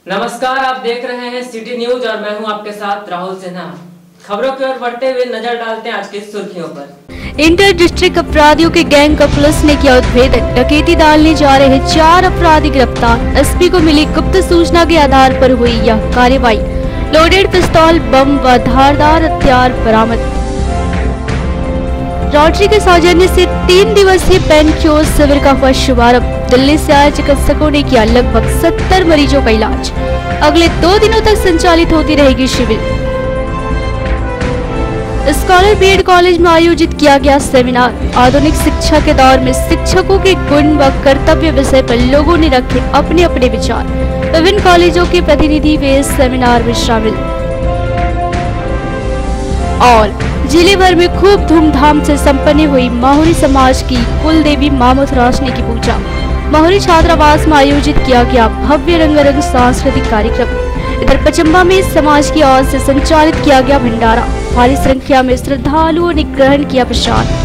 नमस्कार, आप देख रहे हैं सिटी न्यूज और मैं हूं आपके साथ राहुल सिन्हा। खबरों की ओर बढ़ते हुए नजर डालते हैं आज की सुर्खियों पर। इंटर डिस्ट्रिक्ट अपराधियों के गैंग का पुलिस ने किया उद्भेदन। डकैती डालने जा रहे 4 अपराधी गिरफ्तार। एसपी को मिली गुप्त सूचना के आधार पर हुई यह कार्रवाई। लोडेड पिस्तौल, बम व धारदार हथियार बरामद। रोटरी के सौजन्य से 3 दिवसीय पेन क्योर शिविर का हुआ शुभारंभ। दिल्ली से आए चिकित्सकों ने किया लगभग 70 मरीजों का इलाज। अगले 2 दिनों तक संचालित होती रहेगी शिविर। स्कॉलर बीएड कॉलेज में आयोजित किया गया सेमिनार। आधुनिक शिक्षा के दौर में शिक्षकों के गुण व कर्तव्य विषय पर लोगों ने रखे अपने अपने विचार। विभिन्न कॉलेजों के प्रतिनिधि वे इस सेमिनार में शामिल। और जिले भर में खूब धूमधाम से संपन्न हुई माहुरी समाज की कुल देवी मां मथुरासनी की पूजा। माहुरी छात्रावास में आयोजित किया गया भव्य रंगारंग सांस्कृतिक कार्यक्रम। इधर पचम्बा में समाज की ओर से संचालित किया गया भंडारा। भारी संख्या में श्रद्धालुओं ने ग्रहण किया प्रसाद।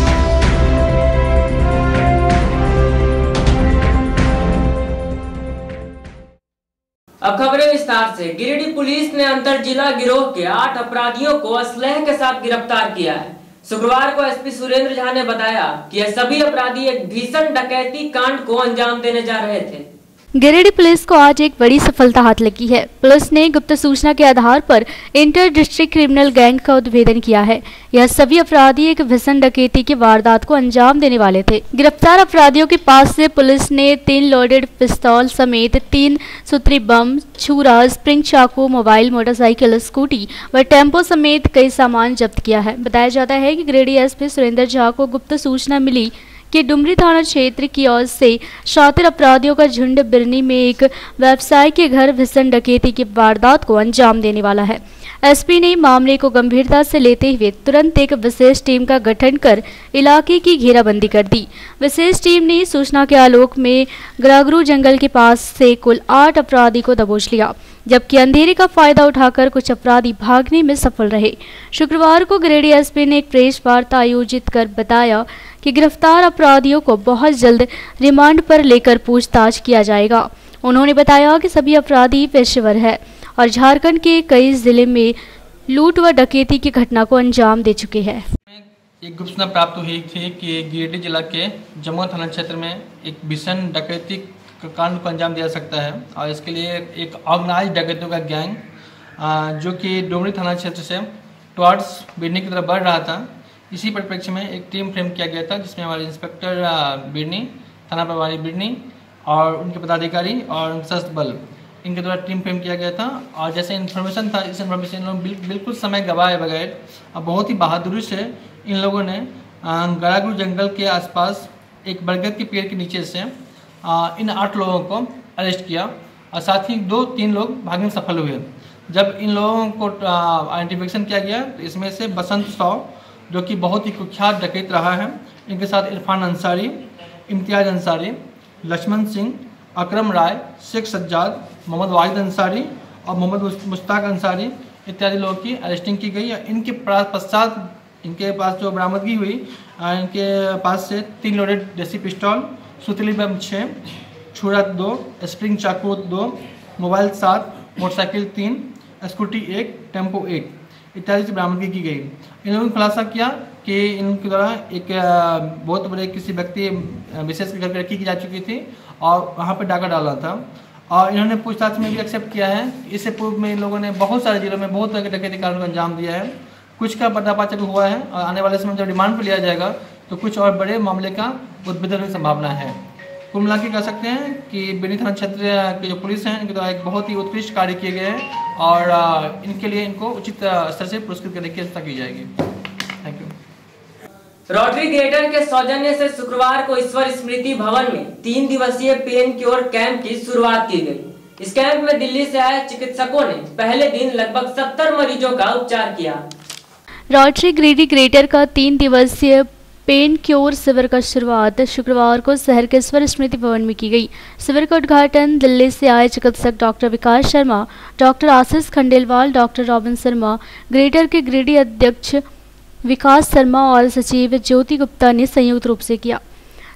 अब खबरें विस्तार से। गिरिडीह पुलिस ने अंतर जिला गिरोह के 8 अपराधियों को असलहे के साथ गिरफ्तार किया है। शुक्रवार को एसपी सुरेंद्र झा ने बताया कि ये सभी अपराधी एक भीषण डकैती कांड को अंजाम देने जा रहे थे। गिरिडीह पुलिस को आज एक बड़ी सफलता हाथ लगी है। पुलिस ने गुप्त सूचना के आधार पर इंटर डिस्ट्रिक्ट क्रिमिनल गैंग का उद्भेदन किया है। यह सभी अपराधी एक भीषण डकैती की वारदात को अंजाम देने वाले थे। गिरफ्तार अपराधियों के पास से पुलिस ने 3 लोडेड पिस्तौल समेत 3 सूत्री बम, छुरा, स्प्रिंग चाकू, मोबाइल, मोटरसाइकिल, स्कूटी व टेम्पो समेत कई सामान जब्त किया है। बताया जाता है कि गिरिडीह एसपी सुरेंद्र झा को गुप्त सूचना मिली कि डुमरी थाना क्षेत्र की ओर से शातिर अपराधियों का झुंड बिरनी में एक व्यवसायी के घर भीषण डकैती की वारदात को अंजाम देने वाला है। एसपी ने मामले को गंभीरता से लेते हुए तुरंत एक विशेष टीम का गठन कर इलाके की घेराबंदी कर दी। विशेष टीम ने सूचना के आलोक में ग्रागरू जंगल के पास से कुल 8 अपराधी को दबोच लिया, जबकि अंधेरे का फायदा उठाकर कुछ अपराधी भागने में सफल रहे। शुक्रवार को गिरिडीह एसपी ने एक प्रेस वार्ता आयोजित कर बताया कि गिरफ्तार अपराधियों को बहुत जल्द रिमांड पर लेकर पूछताछ किया जाएगा। उन्होंने बताया कि सभी अपराधी पेशेवर है और झारखंड के कई जिले में लूट व डकैती की घटना को अंजाम दे चुके हैं। एक गुप्त सूचना प्राप्त हुई थी कि गिरिडीह जिला के जमुआ थाना क्षेत्र में एक भीषण डकैती कांड को अंजाम दिया सकता है और इसके लिए एक ऑर्गेनाइज डकैतों का गैंग जो कि डुमरी थाना क्षेत्र से टुवर्ड्स बिरनी की तरफ बढ़ रहा था। इसी परिप्रेक्ष्य में एक टीम फ्रेम किया गया था जिसमें हमारे इंस्पेक्टर बिरनी, थाना प्रभारी बिरनी और उनके पदाधिकारी और सशस्त्र बल इनके द्वारा टीम फ्रेम किया गया था। और जैसे इन्फॉर्मेशन था, इस इन्फॉर्मेशन लोग बिल्कुल समय गवाए बगैर और बहुत ही बहादुरी से इन लोगों ने ग्रागरू जंगल के आसपास एक बरगद के पेड़ के नीचे से इन 8 लोगों को अरेस्ट किया और साथ ही 2-3 लोग भागने में सफल हुए। जब इन लोगों को आइडेंटिफिकेशन किया गया तो इसमें से बसंत साव जो कि बहुत ही कुख्यात डकैत रहा है, इनके साथ इरफान अंसारी, इम्तियाज अंसारी, लक्ष्मण सिंह, अकरम राय, शेख सज्जाद, मोहम्मद वाहिद अंसारी और मोहम्मद मुश्ताक अंसारी इत्यादि लोगों की अरेस्टिंग की गई। इनके पश्चात इनके पास जो बरामदगी हुई, इनके पास से 3 लोडेड देसी पिस्तौल, सुतली बम 6, छुरा 2, स्प्रिंग चाकू 2, मोबाइल 7, मोटरसाइकिल 3, स्कूटी 1, टेम्पो 1 इत्यादि से बरामदगी की गई। इन लोगों ने खुलासा किया कि इनके द्वारा एक बहुत बड़े किसी व्यक्ति विशेष के घर पर रखी की जा चुकी थी और वहाँ पर डाका डाला था। और इन्होंने पूछताछ में भी एक्सेप्ट किया है। इससे पूर्व में इन लोगों ने बहुत सारे जिलों में बहुत तरह के डकैती कांड को अंजाम दिया है। कुछ का पर्दाफाश भी हुआ है और आने वाले समय जब रिमांड पर लिया जाएगा तो कुछ और बड़े मामले का उद्भेदन की संभावना है। कुल मिला के कह सकते हैं कि बिरनी थाना क्षेत्र के जो पुलिस हैं इनके द्वारा एक बहुत ही उत्कृष्ट कार्य किए गए हैं और इनके लिए इनको उचित स्तर से पुरस्कृत करने की व्यवस्था की जाएगी। Thank you. रोटरी ग्रेटर के सौजन्य से शुक्रवार को ईश्वर स्मृति भवन में 3 दिवसीय पेन क्योर कैंप की शुरुआत की गई। इस कैंप में दिल्ली से आए चिकित्सकों ने पहले दिन लगभग 70 मरीजों का उपचार किया। रोटरी गिरिडीह ग्रेटर का 3 दिवसीय पेन क्योर शिविर का शुरुआत शुक्रवार को शहर के ईश्वर स्मृति भवन में की गई। शिविर का उद्घाटन दिल्ली से आए चिकित्सक doctor Vikas Sharma, doctor Ashish Khandelwal, doctor Robin Sharma, greater के गिरिडीह अध्यक्ष विकास शर्मा और सचिव ज्योति गुप्ता ने संयुक्त रूप से किया।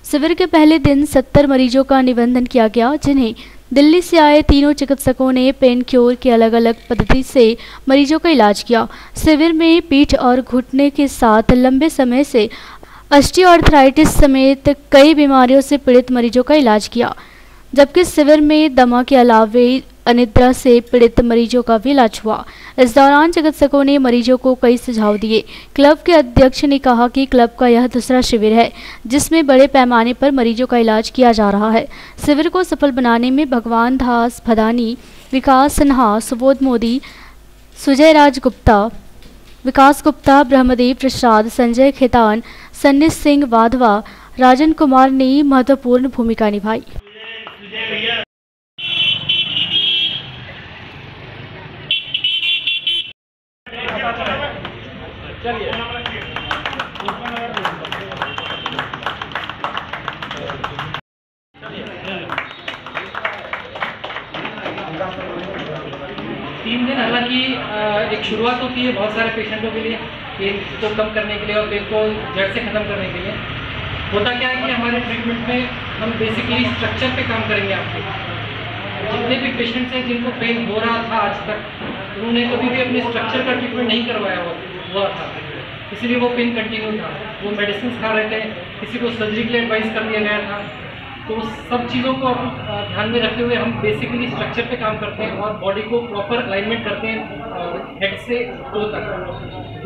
शिविर के पहले दिन 70 मरीजों का निबंधन किया गया, जिन्हें दिल्ली से आए तीनों चिकित्सकों ने पेन क्योर की अलग अलग पद्धति से मरीजों का इलाज किया। शिविर में पीठ और घुटने के साथ लंबे समय से ऑस्टियोआर्थराइटिस समेत कई बीमारियों से पीड़ित मरीजों का इलाज किया, जबकि शिविर में दमा के अलावे अनिद्रा से पीड़ित मरीजों का भी इलाज हुआ। इस दौरान चिकित्सकों ने मरीजों को कई सुझाव दिए। क्लब के अध्यक्ष ने कहा कि क्लब का यह दूसरा शिविर है जिसमें बड़े पैमाने पर मरीजों का इलाज किया जा रहा है। शिविर को सफल बनाने में भगवान दास भदानी, विकास सिन्हा, सुबोध मोदी, सुजय राज गुप्ता, विकास गुप्ता, ब्रह्मदेव प्रसाद, संजय खेतान, सन्नी सिंह वाधवा, राजन कुमार ने महत्वपूर्ण भूमिका निभाई। तीन दिन हालांकि एक शुरुआत होती है बहुत सारे पेशेंटों के लिए पेन को कम करने के लिए और पेन को जड़ से ख़त्म करने के लिए। होता क्या है कि हमारे ट्रीटमेंट में हम बेसिकली स्ट्रक्चर पे काम करेंगे। आपके जितने भी पेशेंट्स हैं जिनको पेन हो रहा था आज तक, उन्होंने कभी भी अपने स्ट्रक्चर का ट्रीटमेंट नहीं करवाया हुआ था, इसलिए वो पेन कंटिन्यू था। वो मेडिसिन खा रहे थे, किसी को सर्जरी के लिए एडवाइस कर दिया गया था। तो सब चीज़ों को ध्यान में रखते हुए हम बेसिकली स्ट्रक्चर पे काम करते हैं और बॉडी को प्रॉपर अलाइनमेंट करते हैं हेड से टो तक।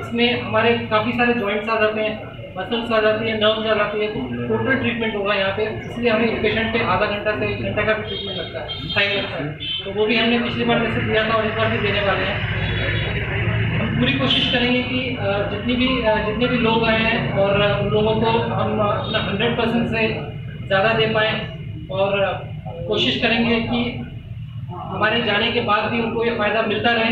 इसमें हमारे काफ़ी सारे जॉइंट्स आ जाते हैं, मसल्स आ जाती है, नर्व्स आ जाती है। तो टोटल ट्रीटमेंट होगा यहाँ पे, इसलिए हमें एक पेशेंट पे आधा घंटा से 1 घंटे का भी ट्रीटमेंट लगता है, टाइम लगता है। तो वो भी हमने पिछली बार जैसे दिया था और इस बार भी देने वाले हैं। हम पूरी कोशिश करेंगे कि जितने भी लोग आए हैं और उन लोगों को हम अपना 100% से ज़्यादा दे पाएँ और कोशिश करेंगे कि हमारे जाने के बाद भी उनको ये फ़ायदा मिलता रहे,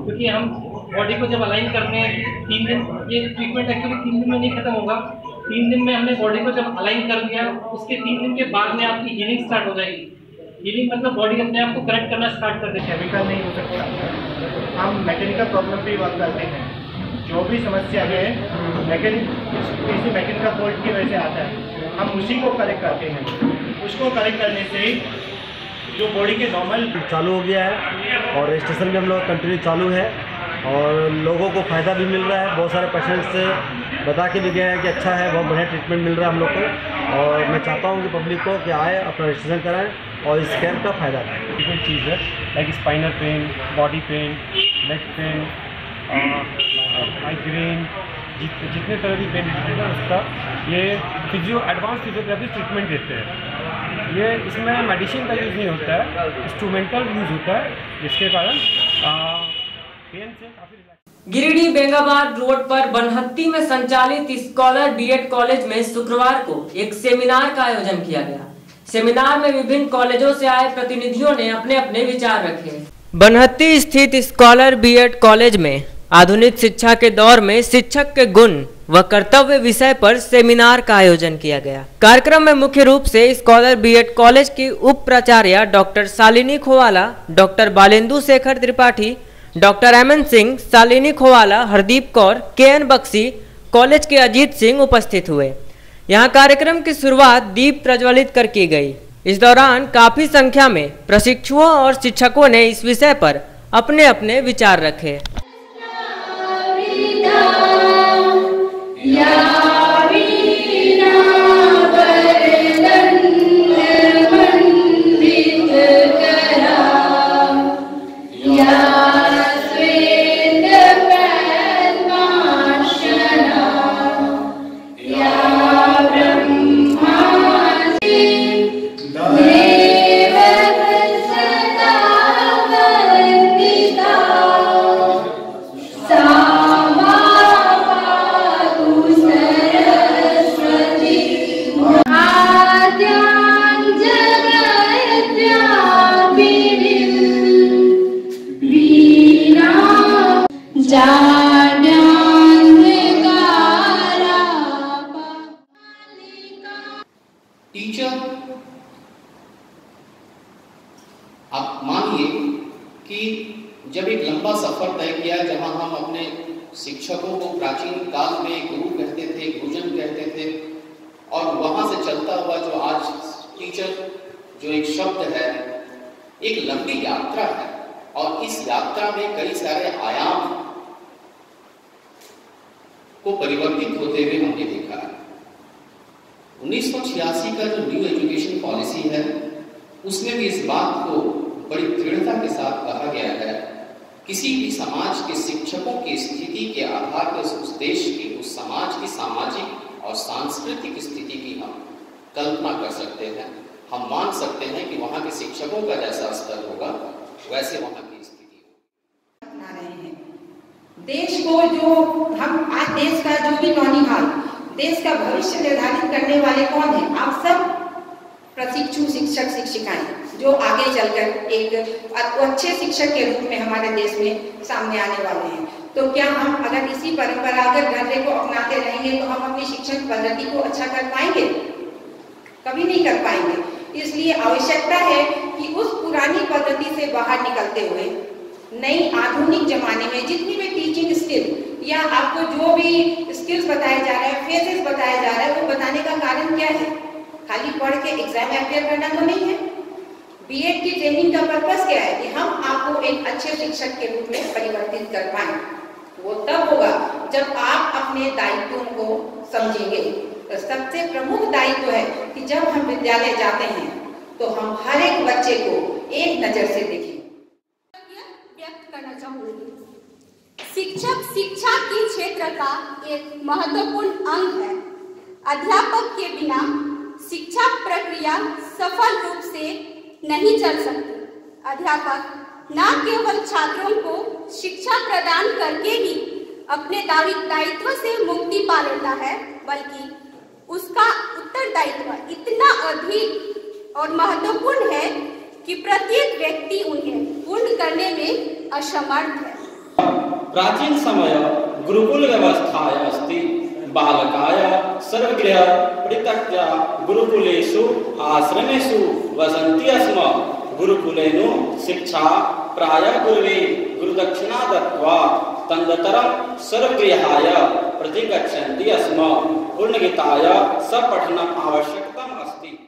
क्योंकि हम बॉडी को जब अलाइन करते हैं 3 दिन, ये ट्रीटमेंट एक्चुअली 3 दिन में नहीं खत्म होगा। 3 दिन में हमने बॉडी को जब अलाइन कर दिया, उसके 3 दिन के बाद में आपकी हीलिंग स्टार्ट हो जाएगी। हीलिंग मतलब बॉडी अपने आप को करेक्ट करना स्टार्ट कर देती है। केमिकल नहीं हो सकता, हम मैकेनिकल प्रॉब्लम पे बात करते हैं। जो भी समस्या है किसी मैकेनिकल फॉल्ट की वजह से आता है, हम उसी को करेक्ट करते हैं। उसको करेक्ट करने से जो बॉडी के नॉर्मल चालू हो गया है और रजिस्ट्रेशन भी हम लोग कंटिन्यू चालू है और लोगों को फ़ायदा भी मिल रहा है। बहुत सारे पेशेंट्स से बता के भी गए हैं कि अच्छा है, बहुत बढ़िया ट्रीटमेंट मिल रहा है हम लोग को। और मैं चाहता हूँ कि पब्लिक को कि आए, अपना रजिस्ट्रेशन कराएं और इस कैंप का फ़ायदा लें। डिफरेंट चीज़ है like spinal pain, body pain, neck pain, migraine, जितने तरह की पेन है उसका ये एडवांस फिजियोथेरेपी ट्रीटमेंट देते हैं। ये इसमें मेडिसिन का यूज़ नहीं होता है, इंस्ट्रूमेंटल यूज़ होता है, जिसके कारण पेन से काफ़ी। गिरिडीह बेंगाबाद रोड पर बनहत्ती में संचालित स्कॉलर बीएड कॉलेज में शुक्रवार को एक सेमिनार का आयोजन किया गया। सेमिनार में विभिन्न कॉलेजों से आए प्रतिनिधियों ने अपने अपने विचार रखे। बनहत्ती स्थित स्कॉलर बीएड कॉलेज में आधुनिक शिक्षा के दौर में शिक्षक के गुण व कर्तव्य विषय पर सेमिनार का आयोजन किया गया। कार्यक्रम में मुख्य रूप से स्कॉलर बीएड कॉलेज की उप प्राचार्य doctor Shalini Khowala, doctor Balendu Shekhar Tripathi, doctor MN Singh, Shalini Khowala, Hardeep Kaur, KN Bakshi, college के अजीत सिंह उपस्थित हुए। यहाँ कार्यक्रम की शुरुआत दीप प्रज्वलित कर की गई। इस दौरान काफी संख्या में प्रशिक्षुओं और शिक्षकों ने इस विषय पर अपने अपने विचार रखे। टीचर, आप मानिए कि जब एक लंबा सफर तय किया जहां हम अपने शिक्षकों को प्राचीन काल में गुरु कहते थे, गुरुजन कहते थे, और वहां से चलता हुआ जो आज टीचर जो एक शब्द है एक लंबी यात्रा है और इस यात्रा में कई सारे आयाम को परिवर्तित होते हुए हमने देखा है। 1986 का जो न्यू एजुकेशन पॉलिसी है उसमें भी इस बात को बड़ी दृढ़ता के साथ कहा गया है, किसी भी समाज के शिक्षकों की स्थिति के आधार पर उस देश की, उस समाज की सामाजिक और सांस्कृतिक स्थिति की हम कल्पना कर सकते हैं। हम मान सकते हैं कि वहाँ के शिक्षकों का जैसा स्तर होगा वैसे वहाँ की स्थिति अपना रहे हैं। देश को जो हम आज देश का जो भी नौनिहाल, देश का भविष्य निर्धारित करने वाले कौन है? आप सब प्रशिक्षु शिक्षक शिक्षिकाएं जो आगे चलकर एक अच्छे शिक्षक के रूप में हमारे देश में सामने आने वाले हैं। तो क्या हम अगर इसी परंपरागत ढंग को अपनाते रहेंगे तो हम अपनी शिक्षण पद्धति को अच्छा कर पाएंगे? कभी नहीं कर पाएंगे। इसलिए आवश्यकता है कि उस पुरानी पद्धति से बाहर निकलते हुए नई आधुनिक जमाने में जितनी भी टीचिंग स्किल या आपको जो भी स्किल्स बताए जा रहे हैं, फेसेस बताया जा रहा है, वो बताने का कारण क्या है? खाली पढ़ के एग्जाम अपियर करना तो नहीं है। बीएड की ट्रेनिंग का पर्पस क्या है? कि हम आपको एक अच्छे शिक्षक के रूप में परिवर्तित कर पाए। वो तब होगा जब आप अपने दायित्वों को समझेंगे। तो सबसे प्रमुख दायित्व है कि जब हम विद्यालय जाते हैं तो हम हर एक बच्चे को एक नजर से देखें। व्यक्त करना चाहूंगी, शिक्षक शिक्षा के क्षेत्र का एक महत्वपूर्ण अंग है। अध्यापक के बिना शिक्षा प्रक्रिया सफल रूप से नहीं चल सकती। अध्यापक न केवल छात्रों को शिक्षा प्रदान करके ही अपने दायित्व से मुक्ति पा लेता है, बल्कि उसका उत्तरदायित्व इतना अधिक और महत्वपूर्ण है कि प्रत्येक व्यक्ति उन्हें पूर्ण करने में असमर्थ है। प्राचीन समय गुरुकुल व्यवस्थाय अस्ति, बालकाय सर्वगृह परित्यक्त्य गुरुकुलेषु आश्रमेषु वसन्ति स्म। गुरुकुलेनु शिक्षा प्राय गुरुवे गुरुदक्षिणा दत्त्वा तदनन्तरं सर्वगृहाय प्रतिगच्छन्ति स्म। पूर्णगीताय सपठनम् आवश्यकम् अस्ति।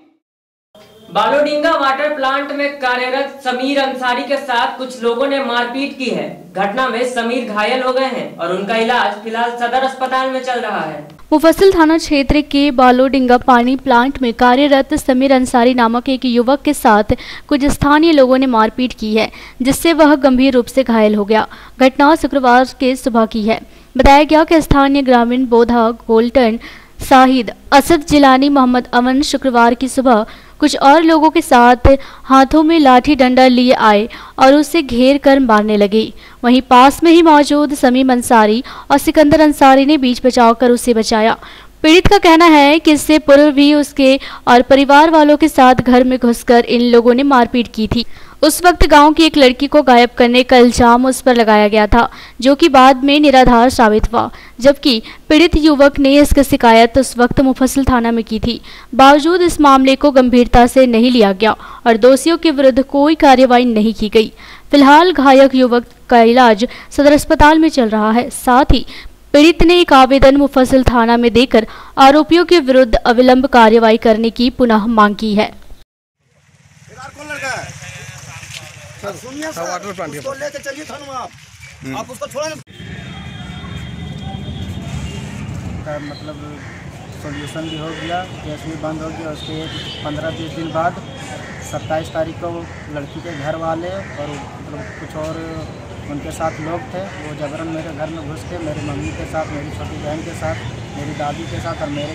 बालोडींगा वाटर प्लांट में कार्यरत समीर अंसारी के साथ कुछ लोगों ने मारपीट की है। घटना में समीर घायल हो गए हैं और उनका इलाज फिलहाल सदर अस्पताल में चल रहा है। मुफस्सिल थाना क्षेत्र के बालोडींगा पानी प्लांट में कार्यरत समीर अंसारी नामक एक युवक के साथ कुछ स्थानीय लोगों ने मारपीट की है, जिससे वह गंभीर रूप से घायल हो गया। घटना शुक्रवार के सुबह की है। बताया गया कि स्थानीय ग्रामीण बोधा गोल्टन शाहिद असद जिलानी मोहम्मद अमन शुक्रवार की सुबह कुछ और लोगों के साथ हाथों में लाठी डंडा लिए आए और उसे घेर कर मारने लगे। वहीं पास में ही मौजूद समीम अंसारी और सिकंदर अंसारी ने बीच बचाव कर उसे बचाया। पीड़ित का कहना है कि इससे पूर्व भी उसके और परिवार वालों के साथ घर में घुसकर इन लोगों ने मारपीट की थी। उस वक्त गांव की एक लड़की को गायब करने का इल्जाम उस पर लगाया गया था, जो कि बाद में निराधार साबित हुआ, जबकि पीड़ित युवक ने इसकी शिकायत उस वक्त मुफस्सिल थाना में की थी। बावजूद इस मामले को गंभीरता से नहीं लिया गया और दोषियों के विरुद्ध कोई कार्रवाई नहीं की गई। फिलहाल घायल युवक का इलाज सदर अस्पताल में चल रहा है। साथ ही पीड़ित ने एक आवेदन मुफस्सिल थाना में देकर आरोपियों के विरुद्ध अविलंब कार्रवाई करने की पुनः मांग की है। सुनिए सर, उसको लेके चलिए थाना आप उसको छोड़ा मतलब सॉल्यूशन भी हो गया, केस भी बंद हो गया। उसके 15-20 दिन बाद 27 तारीख को लड़की के घर वाले और मतलब कुछ और उनके साथ लोग थे, वो जबरन मेरे घर में घुस के मेरी मम्मी के साथ, मेरी छोटी बहन के साथ, मेरी दादी के साथ और मेरे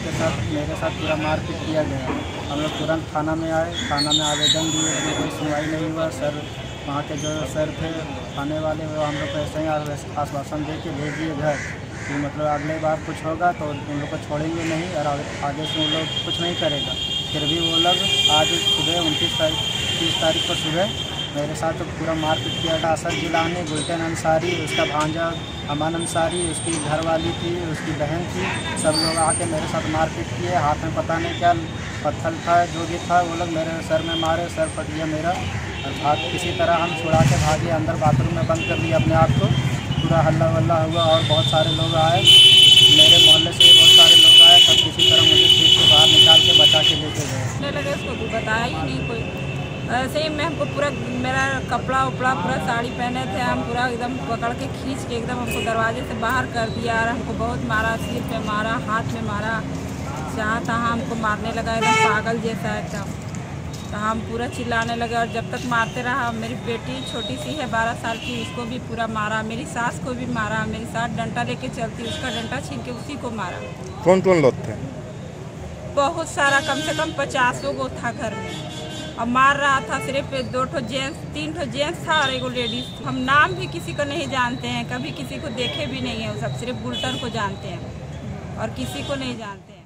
साथ पूरा मारपीट किया गया। हम लोग तुरंत थाना में आए, थाना में आवेदन दिए, कोई सुनवाई नहीं हुआ। सर वहाँ के जो सर थे थाने वाले, वो हम लोग को ऐसे ही आश्वासन दे के भेज दिए घर कि मतलब अगले बार कुछ होगा तो उन लोग को छोड़ेंगे नहीं और आगे से उन लोग कुछ नहीं करेगा। फिर भी वो लोग आज सुबह 30 तारीख को सुबह मेरे साथ तो पूरा मारपीट किया था। असद जिलानी, गुलशन अंसारी, उसका भांजा अमन अंसारी, उसकी घरवाली थी, उसकी बहन थी, सब लोग आके मेरे साथ मारपीट किए। हाथ में पता नहीं क्या पत्थर था, जो भी था, वो लोग मेरे सर में मारे, सर फट गया मेरा और भाग किसी तरह हम छुड़ा के भागे अंदर बाथरूम में बंद कर लिया अपने आप को। पूरा हल्ला वल्ला हुआ और बहुत सारे लोग आए, मेरे मोहल्ले से बहुत सारे लोग आए, तब किसी तरह मुझे सीट से बाहर निकाल के बचा के लेके गए। लगे उसको बताया ही नहीं कोई, ऐसे ही मैं हमको पूरा मेरा कपड़ा उपड़ा पूरा साड़ी पहने थे, हम पूरा एकदम पकड़ के खींच के एकदम हमको दरवाजे से बाहर कर दिया और हमको बहुत मारा, सिर पे मारा, हाथ में मारा, जहाँ तहाँ हमको मारने लगा एकदम पागल जैसा एकदम। तो हम पूरा चिल्लाने लगे और जब तक मारते रहा। मेरी बेटी छोटी सी है 12 साल की, उसको भी पूरा मारा, मेरी सास को भी मारा, मेरी सास डंडा लेके चलती, उसका डंडा छीन के उसी को मारा। कौन कौन लोग थे? बहुत सारा, कम से कम 50 गो था घर में। और मार रहा था सिर्फ 2 ठो जेंट्स, 3 ठो जेंट्स था और 1 लेडीज। हम नाम भी किसी को नहीं जानते हैं, कभी किसी को देखे भी नहीं है, वो सब सिर्फ बुल्टन को जानते हैं और किसी को नहीं जानते हैं।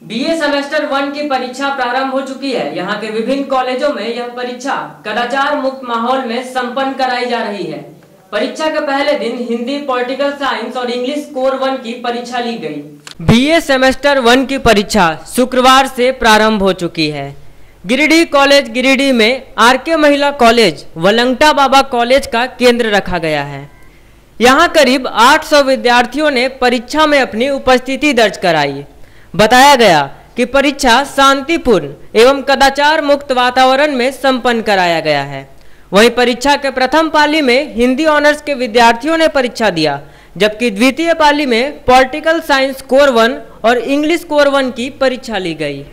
बीए सेमेस्टर 1 की परीक्षा प्रारंभ हो चुकी है। यहाँ के विभिन्न कॉलेजों में यह परीक्षा कदाचार मुक्त माहौल में संपन्न कराई जा रही है। परीक्षा के पहले दिन हिंदी, पॉलिटिकल साइंस और इंग्लिश कोर 1 की परीक्षा ली गई। बीए सेमेस्टर 1 की परीक्षा शुक्रवार से प्रारंभ हो चुकी है। गिरिडीह कॉलेज गिरिडीह में आरके महिला कॉलेज व लंगटा बाबा कॉलेज का केंद्र रखा गया है। यहाँ करीब 800 विद्यार्थियों ने परीक्षा में अपनी उपस्थिति दर्ज कराई। बताया गया कि परीक्षा शांतिपूर्ण एवं कदाचार मुक्त वातावरण में संपन्न कराया गया है। वहीं परीक्षा के प्रथम पाली में हिंदी ऑनर्स के विद्यार्थियों ने परीक्षा दिया, जबकि द्वितीय पाली में पॉलिटिकल साइंस कोर 1 और इंग्लिश कोर 1 की परीक्षा ली गई।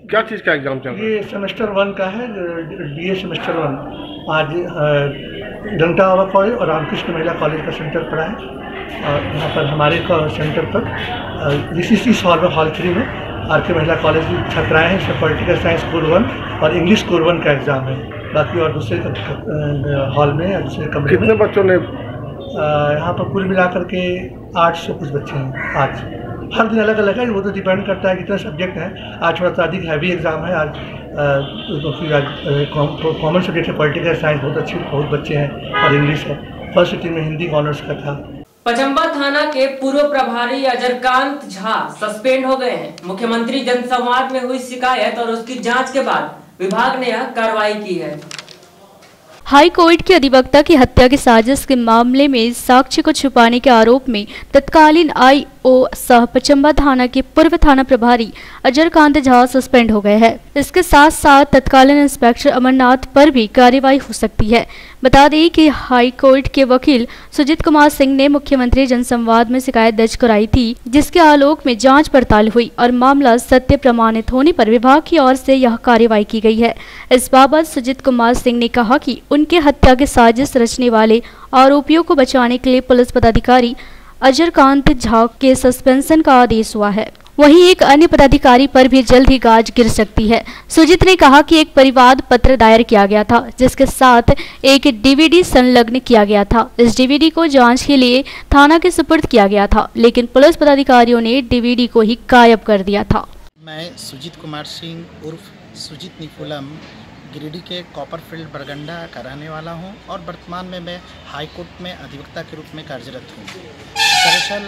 क्या चीज़ का एग्जाम चल रहा है? ये सेमेस्टर 1 का है, बीए सेमेस्टर 1। आज लंगटा बाबा कॉलेज और रामकृष्ण महिला कॉलेज का सेंटर पड़ा है और यहाँ पर हमारे सेंटर पर इस हॉल में, हॉल 3 में आरके महिला कॉलेज की छात्राएँ हैं। इसमें पॉलिटिकल साइंस कोर 1 और इंग्लिश कोर 1 का एग्ज़ाम है। बाकी और दूसरे हॉल में या दूसरे कमरे में। कितने बच्चों ने? यहाँ पर कुल मिलाकर के 800 कुछ बच्चे हैं। आज हर दिन अलग अलग है, वो तो डिपेंड करता है कितना सब्जेक्ट है। आज थोड़ा सा अधिक हैवी एग्जाम है आज, क्योंकि आज कॉमन सब्जेक्ट है पॉलिटिकल साइंस, बहुत बच्चे हैं और इंग्लिश है। फर्स्ट सिटिंग में हिंदी ऑनर्स का था। पचम्बा थाना के पूर्व प्रभारी अजरकांत झा सस्पेंड हो गए हैं। मुख्यमंत्री जनसंवाद में हुई शिकायत और उसकी जांच के बाद विभाग ने यह कार्रवाई की है। हाई कोर्ट के अधिवक्ता की हत्या की साजिश के मामले में साक्ष्य को छुपाने के आरोप में तत्कालीन आईओ सह पचम्बा थाना के पूर्व थाना प्रभारी अजरकांत झा सस्पेंड हो गए हैं। इसके साथ साथ तत्कालीन इंस्पेक्टर अमरनाथ पर भी कार्रवाई हो सकती है। बता दें कि हाई कोर्ट के वकील सुजीत कुमार सिंह ने मुख्यमंत्री जनसंवाद में शिकायत दर्ज कराई थी, जिसके आलोक में जांच पड़ताल हुई और मामला सत्य प्रमाणित होने पर विभाग की ओर से यह कार्रवाई की गई है। इस बाबत सुजीत कुमार सिंह ने कहा कि उनके हत्या के साजिश रचने वाले आरोपियों को बचाने के लिए पुलिस पदाधिकारी अजरकांत झा के सस्पेंशन का आदेश हुआ है। वहीं एक अन्य पदाधिकारी पर भी जल्द ही गाज गिर सकती है। सुजीत ने कहा कि एक परिवाद पत्र दायर किया गया था, जिसके साथ एक डीवीडी संलग्न किया गया था। इस डीवीडी को जांच के लिए थाना के सुपुर्द किया गया था, लेकिन पुलिस पदाधिकारियों ने डीवीडी को ही गायब कर दिया था। मैं सुजीत कुमार सिंह उर्फ सुजीत निकुलम गिरिडीह के कॉपरफील्ड बरगंडा का रहने वाला हूं और वर्तमान में मैं हाई कोर्ट में अधिवक्ता के रूप में कार्यरत हूं। दरअसल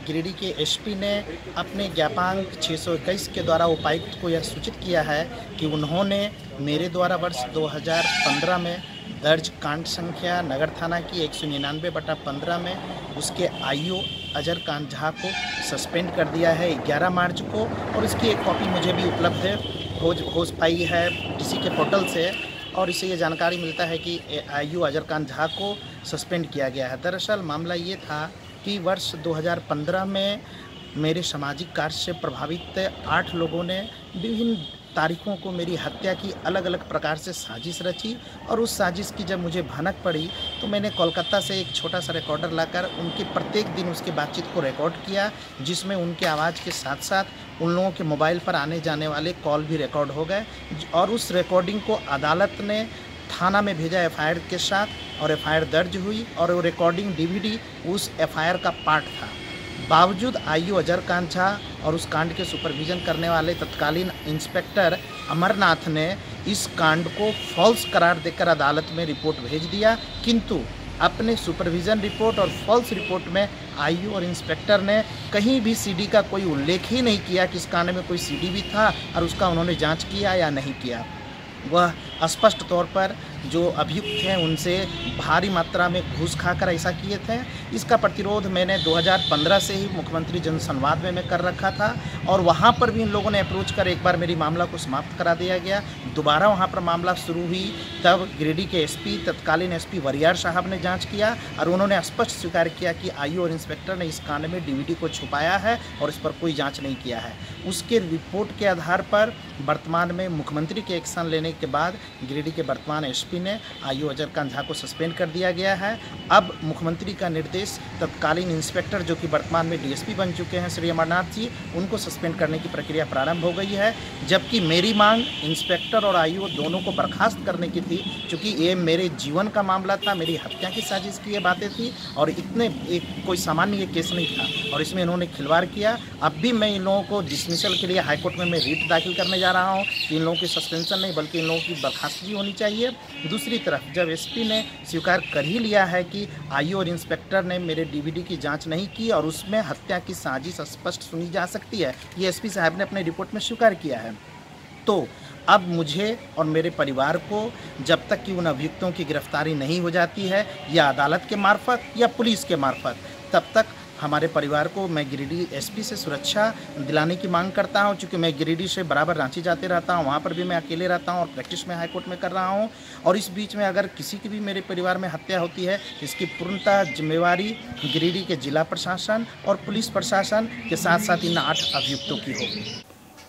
गिरिडीह के एसपी ने अपने ज्ञापांक 621 के द्वारा उपायुक्त को यह सूचित किया है कि उन्होंने मेरे द्वारा वर्ष 2015 में दर्ज कांड संख्या नगर थाना की 199/15 में उसके आईओ अजरकांत झा को सस्पेंड कर दिया है 11 मार्च को, और इसकी एक कॉपी मुझे भी उपलब्ध हो पाई है किसी के पोर्टल से, और इससे ये जानकारी मिलता है कि आईओ अजरकांत झा को सस्पेंड किया गया है। दरअसल मामला ये था कि वर्ष 2015 में मेरे सामाजिक कार्य से प्रभावित 8 लोगों ने विभिन्न तारीखों को मेरी हत्या की अलग अलग प्रकार से साजिश रची, और उस साजिश की जब मुझे भनक पड़ी तो मैंने कोलकाता से एक छोटा सा रिकॉर्डर लाकर उनके प्रत्येक दिन उसकी बातचीत को रिकॉर्ड किया, जिसमें उनके आवाज़ के साथ साथ उन लोगों के मोबाइल पर आने जाने वाले कॉल भी रिकॉर्ड हो गए, और उस रिकॉर्डिंग को अदालत ने थाना में भेजा एफआईआर के साथ, और एफआईआर दर्ज हुई, और वो रिकॉर्डिंग डीवीडी उस एफआईआर का पार्ट था। बावजूद आईओ अजर कांत झा और उस कांड के सुपरविज़न करने वाले तत्कालीन इंस्पेक्टर अमरनाथ ने इस कांड को फॉल्स करार देकर अदालत में रिपोर्ट भेज दिया, किंतु अपने सुपरविज़न रिपोर्ट और फॉल्स रिपोर्ट में आईओ और इंस्पेक्टर ने कहीं भी सीडी का कोई उल्लेख ही नहीं किया कि इस कांड में कोई सीडी भी था और उसका उन्होंने जांच किया या नहीं किया। वह स्पष्ट तौर पर जो अभियुक्त हैं उनसे भारी मात्रा में घूस खाकर ऐसा किए थे। इसका प्रतिरोध मैंने 2015 से ही मुख्यमंत्री जनसंवाद में मैं कर रखा था, और वहाँ पर भी इन लोगों ने अप्रोच कर एक बार मेरी मामला को समाप्त करा दिया गया। दोबारा वहाँ पर मामला शुरू हुई, तब गिरिडीह के एसपी तत्कालीन एसपी वरियार साहब ने जांच किया, और उन्होंने स्पष्ट स्वीकार किया कि आईओ और इंस्पेक्टर ने इस कांड में डीवीडी को छुपाया है और इस पर कोई जाँच नहीं किया है। उसके रिपोर्ट के आधार पर वर्तमान में मुख्यमंत्री के एक्शन लेने के बाद गिरिडीह के वर्तमान एसपी ने आईओ अजर कांत झा को सस्पेंड कर दिया गया है। अब मुख्यमंत्री का निर्देश तत्कालीन इंस्पेक्टर जो कि वर्तमान में डीएसपी बन चुके हैं श्री अमरनाथ जी, उनको सस्पेंड करने की प्रक्रिया प्रारंभ हो गई है, जबकि मेरी मांग इंस्पेक्टर और आईओ दोनों को बर्खास्त करने की थी, क्योंकि ये मेरे जीवन का मामला था, मेरी हत्या की साजिश की ये बातें थी, और इतने कोई सामान्य ये केस नहीं था, और इसमें इन्होंने खिलवाड़ किया। अब भी मैं इन लोगों को डिसमिसल के लिए हाईकोर्ट में मैं रिट दाखिल करने जा रहा हूँ कि इन लोगों की सस्पेंशन नहीं बल्कि इन लोगों की बर्खास्तगी होनी चाहिए। दूसरी तरफ जब एसपी ने स्वीकार कर ही लिया है कि आईओ और इंस्पेक्टर ने मेरे डीवीडी की जांच नहीं की और उसमें हत्या की साजिश स्पष्ट सुनी जा सकती है, ये एसपी साहब ने अपने रिपोर्ट में स्वीकार किया है, तो अब मुझे और मेरे परिवार को जब तक कि उन अभियुक्तों की गिरफ्तारी नहीं हो जाती है, या अदालत के मार्फत या पुलिस के मार्फत, तब तक हमारे परिवार को मैं गिरिडीह एसपी से सुरक्षा दिलाने की मांग करता हूं, क्योंकि मैं गिरिडीह से बराबर रांची जाते रहता हूं, वहां पर भी मैं अकेले रहता हूं और प्रैक्टिस में हाईकोर्ट में कर रहा हूं, और इस बीच में अगर किसी की भी मेरे परिवार में हत्या होती है, इसकी पूर्णतः जिम्मेवारी गिरिडीह के जिला प्रशासन और पुलिस प्रशासन के साथ साथ इन 8 अभियुक्तों की होगी।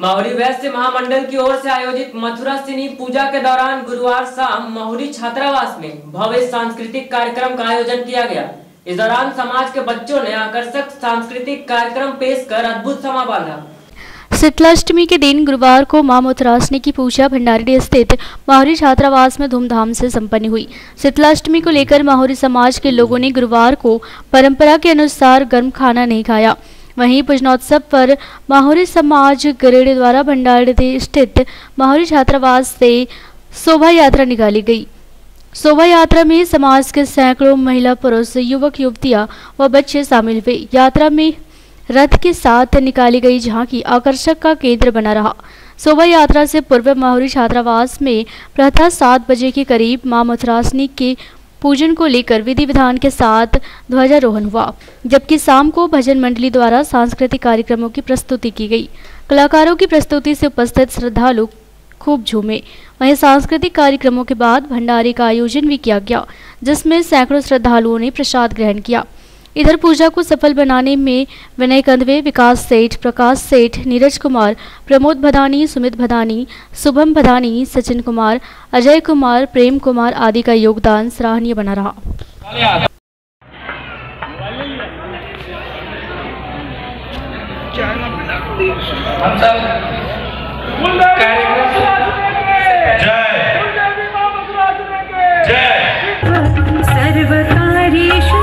माहुरी वैश्य महामंडल की ओर से आयोजित मथुरा सिनी पूजा के दौरान गुरुवार शाम माहुरी छात्रावास में भव्य सांस्कृतिक कार्यक्रम का आयोजन किया गया। इस दौरान समाज के बच्चों ने आकर्षक सांस्कृतिक कार्यक्रम पेश कर अद्भुत समा बांधा। शीतलाष्टमी के दिन गुरुवार को मां मथुरासिनी की पूजा भंडारी स्थित माहुरी छात्रावास में धूमधाम से संपन्न हुई। शीतलाष्टमी को लेकर माहुरी समाज के लोगों ने गुरुवार को परंपरा के अनुसार गर्म खाना नहीं खाया। वहीं पूजनोत्सव पर माहुरी समाज गिरिडीह द्वारा भंडारी स्थित माहुरी छात्रावास से शोभा यात्रा निकाली गई। शोभा यात्रा में समाज के सैकड़ों महिला, पुरुष, युवक, युवतियां व बच्चे शामिल हुए। यात्रा में रथ के साथ निकाली गई झांकी आकर्षक का केंद्र बना रहा। शोभा यात्रा से पूर्व माहुरी छात्रावास में प्रातः 7 बजे के करीब मां मथुरासिनी के पूजन को लेकर विधि विधान के साथ ध्वजारोहण हुआ, जबकि शाम को भजन मंडली द्वारा सांस्कृतिक कार्यक्रमों की प्रस्तुति की गई। कलाकारों की प्रस्तुति से उपस्थित श्रद्धालु खूब झूमे। वहीं सांस्कृतिक कार्यक्रमों के बाद भंडारे का आयोजन भी किया गया, जिसमें सैकड़ों श्रद्धालुओं ने प्रसाद ग्रहण किया। इधर पूजा को सफल बनाने में विनय कंदवे, विकास सेठ, प्रकाश सेठ, नीरज कुमार, प्रमोद भदानी, सुमित भदानी, शुभम भदानी, सचिन कुमार, अजय कुमार, प्रेम कुमार आदि का योगदान सराहनीय बना रहा। सर्वकार्येषु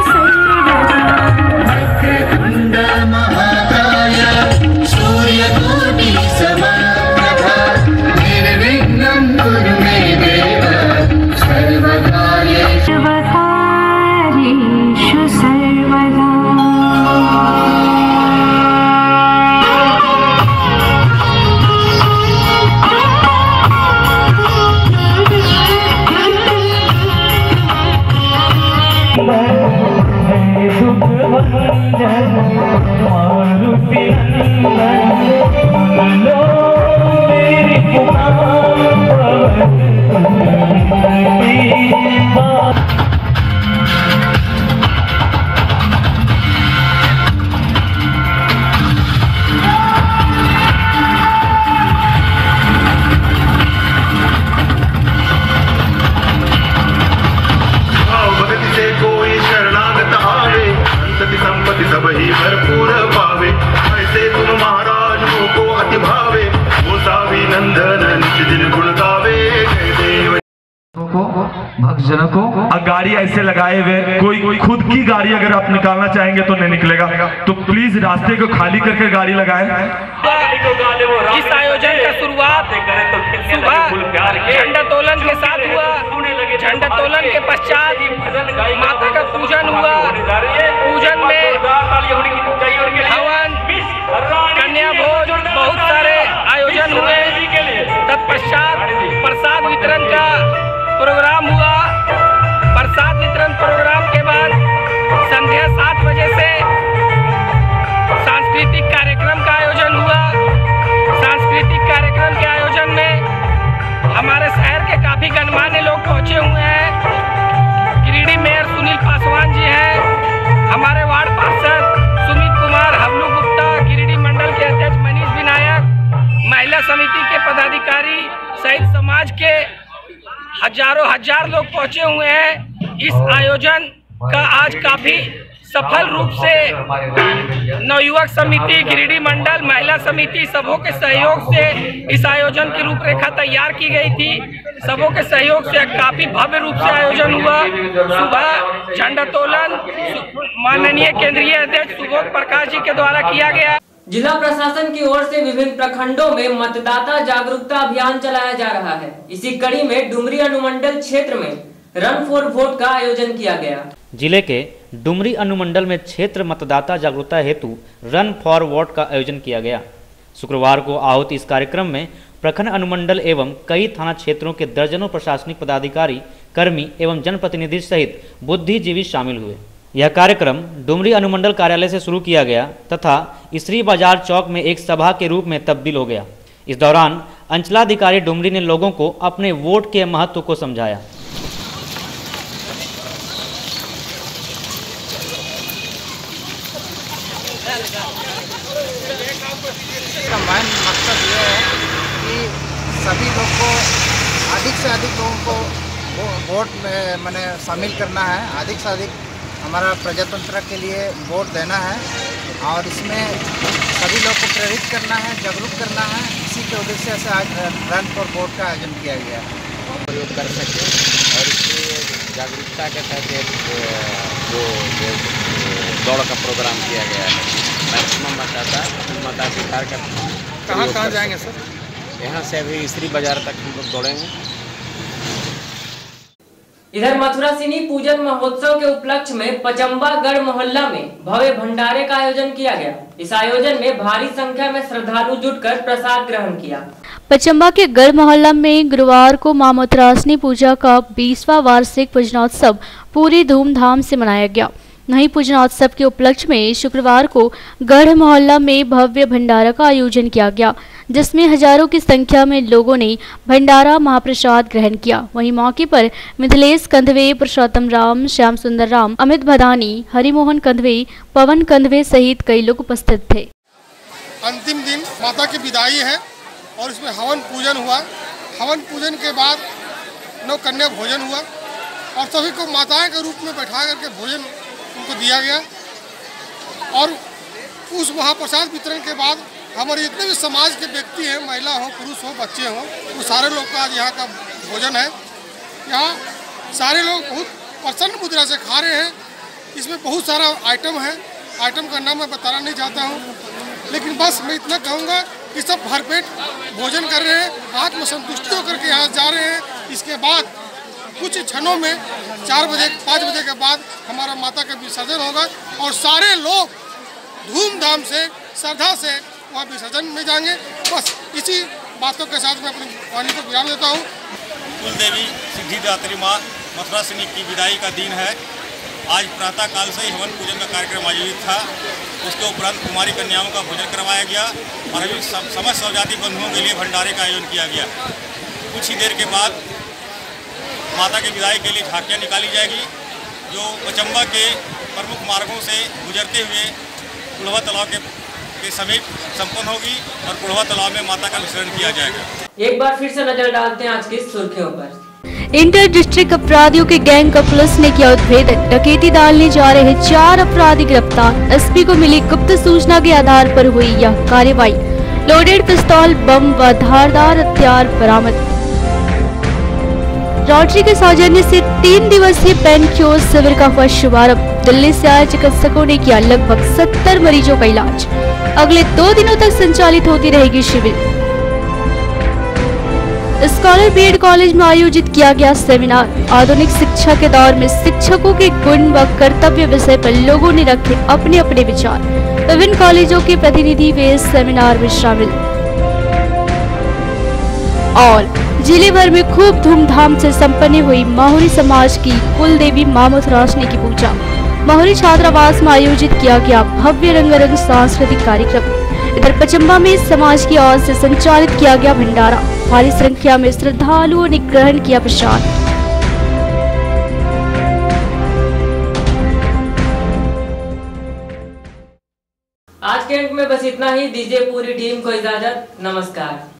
भक्तजनों को और गाड़ी ऐसे लगाए हुए कोई खुद की गाड़ी अगर आप निकालना चाहेंगे तो नहीं निकलेगा, तो प्लीज रास्ते को खाली करके गाड़ी लगाएं। इस आयोजन का शुरुआत सुबह झंडोत्तोलन के साथ हुआ। झंडोत्तोलन के पश्चात माता का पूजन हुआ। पूजन में हवन, कन्या भोज, बहुत सारे आयोजन हुए। तत्पश्चात प्रसाद वितरण का प्रोग्राम हुआ। प्रसाद वितरण प्रोग्राम के बाद संध्या 7 बजे से सांस्कृतिक कार्यक्रम का आयोजन हुआ। सांस्कृतिक कार्यक्रम के आयोजन में हमारे शहर के काफी गणमान्य लोग पहुंचे हुए हैं। गिरिडीह मेयर सुनील पासवान जी हैं, हमारे वार्ड पार्षद सुमित कुमार, हवलू गुप्ता, गिरिडीह मंडल के अध्यक्ष मनीष विनायक, महिला समिति के पदाधिकारी सहित समाज के हजार लोग पहुंचे हुए हैं। इस आयोजन का आज काफी सफल रूप से नवयुवक समिति, गिरिडीह मंडल, महिला समिति सबों के सहयोग से इस आयोजन की रूपरेखा तैयार की गई थी। सबों के सहयोग से काफी भव्य रूप से आयोजन हुआ। सुबह झंडोत्तोलन माननीय केंद्रीय अध्यक्ष सुबोध प्रकाश जी के द्वारा किया गया। जिला प्रशासन की ओर से विभिन्न प्रखंडों में मतदाता जागरूकता अभियान चलाया जा रहा है। इसी कड़ी में डुमरी अनुमंडल क्षेत्र में रन फॉर वोट का आयोजन किया गया। जिले के डुमरी अनुमंडल में क्षेत्र मतदाता जागरूकता हेतु रन फॉर वोट का आयोजन किया गया। शुक्रवार को आहूत इस कार्यक्रम में प्रखंड अनुमंडल एवं कई थाना क्षेत्रों के दर्जनों प्रशासनिक पदाधिकारी, कर्मी एवं जनप्रतिनिधि सहित बुद्धिजीवी शामिल हुए। यह कार्यक्रम डुमरी अनुमंडल कार्यालय से शुरू किया गया तथा इसरी बाजार चौक में एक सभा के रूप में तब्दील हो गया। इस दौरान अंचलाधिकारी डुमरी ने लोगों को अपने वोट के महत्व को समझाया। मेन मकसद ये है कि सभी लोग को अधिक से अधिक लोगों को वोट में मैंने शामिल करना है। अधिक से अधिक हमारा प्रजातंत्र के लिए वोट देना है और इसमें सभी लोग को प्रेरित करना है, जागरूक करना है। इसी के उद्देश्य से आज रन फॉर वोट का आयोजन किया गया है। प्रयोग कर सके और इसलिए जागरूकता के तहत जो दौड़ का प्रोग्राम किया गया है। मैक्सिमम मताधिकार का कहाँ जाएंगे सर? यहाँ से अभी इसरी बाजार तक हम लोग दौड़ेंगे। इधर मथुरा सिनी पूजन महोत्सव के उपलक्ष्य में पचम्बागढ़ मोहल्ला में भव्य भंडारे का आयोजन किया गया। इस आयोजन में भारी संख्या में श्रद्धालु जुटकर प्रसाद ग्रहण किया। पचम्बा के गढ़ मोहल्ला में गुरुवार को मां मथुरासिनी पूजा का 20वां वार्षिक पूजनोत्सव पूरी धूमधाम से मनाया गया। वहीं पूजनोत्सव के उपलक्ष्य में शुक्रवार को गढ़ मोहल्ला में भव्य भंडारा का आयोजन किया गया, जिसमें हजारों की संख्या में लोगों ने भंडारा महाप्रसाद ग्रहण किया। वहीं मौके पर मिथिलेश कंधवे, पुरुषोत्तम राम, श्याम सुंदर राम, अमित भदानी, हरिमोहन कंधवे, पवन कंधवे सहित कई लोग उपस्थित थे। अंतिम दिन माता की विदाई है और इसमें हवन पूजन हुआ। हवन पूजन के बाद नौ कन्या भोजन हुआ और सभी को माताएं के रूप में बैठा करके भोजन उनको दिया गया। और उस महाप्रसाद वितरण के बाद हमारे जितने भी समाज के व्यक्ति हैं, महिला हो, पुरुष हो, बच्चे हो, वो सारे लोग का आज यहाँ का भोजन है। यहाँ सारे लोग बहुत प्रसन्न मुद्रा से खा रहे हैं। इसमें बहुत सारा आइटम है। आइटम का नाम मैं बताना नहीं चाहता हूँ, लेकिन बस मैं इतना कहूँगा कि सब भरपेट भोजन कर रहे हैं, आत्मसंतुष्टि होकर के यहाँ जा रहे हैं। इसके बाद कुछ क्षणों में 4 बजे 5 बजे के बाद हमारा माता का विसर्जन होगा और सारे लोग धूमधाम से, श्रद्धा से वहाँ विसर्जन में जाएंगे। बस इसी बातों के साथ मैं अपनी वाणी को विराम देता हूँ। कुलदेवी सिद्धिदात्री माँ मथुरा सिनी की विदाई का दिन है। आज प्रातः काल से ही हवन पूजन का कार्यक्रम आयोजित था। उसके उपरांत कुमारी कन्याओं का भोजन करवाया गया और अभी समस्त सौजाती बंधुओं के लिए भंडारे का आयोजन किया गया। कुछ ही देर के बाद माता की विदाई के लिए झांकियाँ निकाली जाएगी, जो पचम्बा के प्रमुख मार्गों से गुजरते हुए कुल्हवा तालाब के समीप संपन्न होगी और कुल्हवा तालाब में माता का विसर्जन किया जाएगा। एक बार फिर से नजर डालते हैं आज की सुर्खियों पर। इंटर डिस्ट्रिक्ट अपराधियों के गैंग का पुलिस ने किया उद्भेदन। डकैती डालने जा रहे 4 अपराधी गिरफ्तार। एसपी को मिली गुप्त सूचना के आधार पर हुई यह कार्रवाई। लोडेड पिस्तौल, बम व धारदार हथियार बरामद। रोटरी के सौजन्य से 3 दिवसीय पेनक्योर शिविर का हुआ शुभारंभ। दिल्ली से आए चिकित्सकों ने किया लगभग 70 मरीजों का इलाज। अगले 2 दिनों तक संचालित होती रहेगी शिविर। स्कॉलर बीएड कॉलेज में आयोजित किया गया सेमिनार। आधुनिक शिक्षा के दौर में शिक्षकों के गुण व कर्तव्य विषय पर लोगों ने रखे अपने अपने विचार। विभिन्न कॉलेजों के प्रतिनिधि वे इस सेमिनार में शामिल। और जिले भर में खूब धूमधाम से संपन्न हुई माहुरी समाज की कुल देवी मां मथुरासनी की पूजा। माहुरी छात्रावास में आयोजित किया गया भव्य रंगारंग सांस्कृतिक कार्यक्रम। इधर पचम्बा में समाज की ओर से संचालित किया गया भंडारा। भारी संख्या में श्रद्धालुओं ने ग्रहण किया प्रसाद। आज के अंक में बस इतना ही। दीजिए पूरी टीम को इजाजत। नमस्कार।